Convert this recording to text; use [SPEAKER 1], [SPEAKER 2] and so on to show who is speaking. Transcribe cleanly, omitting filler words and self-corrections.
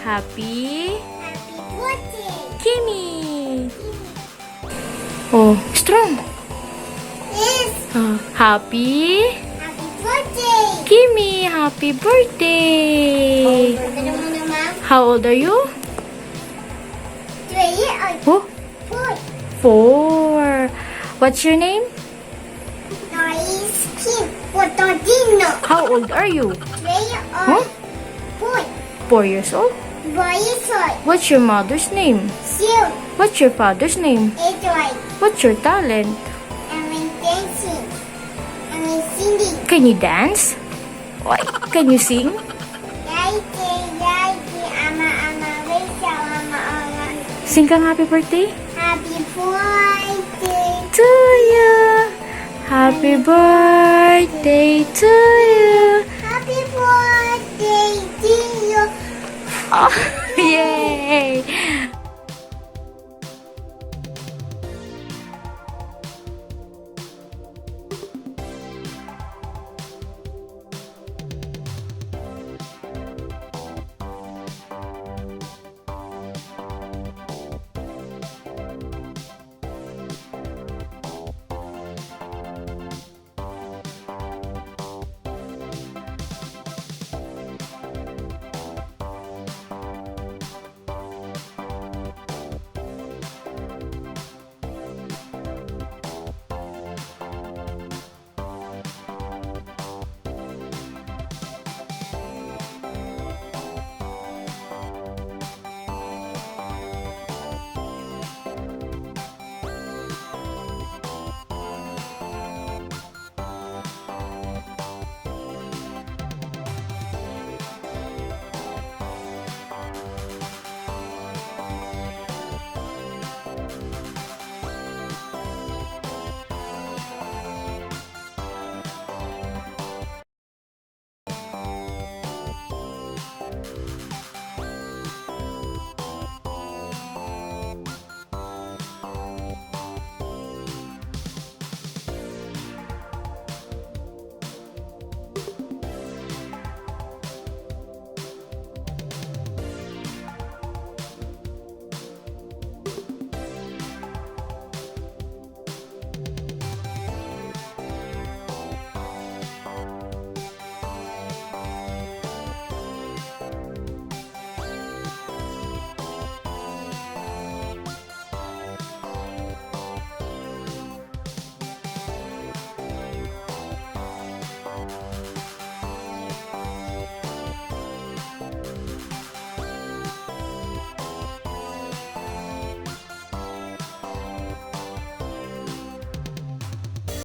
[SPEAKER 1] Happy
[SPEAKER 2] birthday.
[SPEAKER 1] Kimmy. Oh, strong.
[SPEAKER 2] Yes.
[SPEAKER 1] Happy
[SPEAKER 2] Happy birthday.
[SPEAKER 1] Kimmy. Happy birthday.
[SPEAKER 2] Ano mo naman?
[SPEAKER 1] How old are you?
[SPEAKER 2] 3 or
[SPEAKER 1] Oh,
[SPEAKER 2] 4?
[SPEAKER 1] 4. What's your name?
[SPEAKER 2] Nice Kim. Potodino.
[SPEAKER 1] How old are you?
[SPEAKER 2] 3
[SPEAKER 1] Huh?
[SPEAKER 2] or
[SPEAKER 1] 4 years old.
[SPEAKER 2] 4? Boys or
[SPEAKER 1] What's your mother's name?
[SPEAKER 2] Seal.
[SPEAKER 1] What's your father's name?
[SPEAKER 2] Edward.
[SPEAKER 1] What's your talent?
[SPEAKER 2] I'm dancing. I'm singing.
[SPEAKER 1] Can you dance? Why? Can you sing?
[SPEAKER 2] Yay, ama, wake up, ama.
[SPEAKER 1] Sing kang happy birthday
[SPEAKER 2] Happy birthday.
[SPEAKER 1] to you. Happy birthday to you.
[SPEAKER 2] Happy birthday to you.
[SPEAKER 1] Oh, yay!